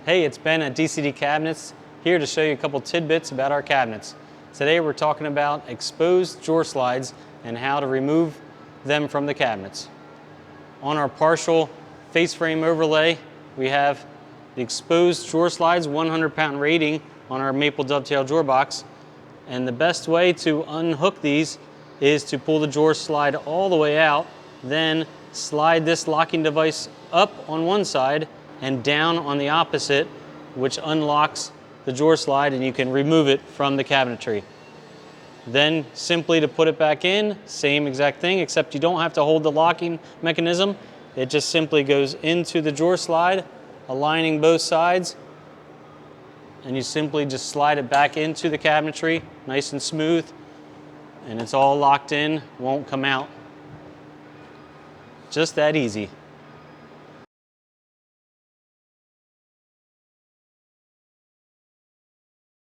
Hey, it's Ben at DCD Cabinets, here to show you a couple tidbits about our cabinets. Today we're talking about exposed drawer slides and how to remove them from the cabinets. On our partial face frame overlay, we have the exposed drawer slides, 100-pound rating on our maple dovetail drawer box. And the best way to unhook these is to pull the drawer slide all the way out, then slide this locking device up on one side and down on the opposite, which unlocks the drawer slide and you can remove it from the cabinetry. Then simply to put it back in, same exact thing, except you don't have to hold the locking mechanism. It just simply goes into the drawer slide, aligning both sides, and you simply just slide it back into the cabinetry, nice and smooth, and it's all locked in, won't come out. Just that easy.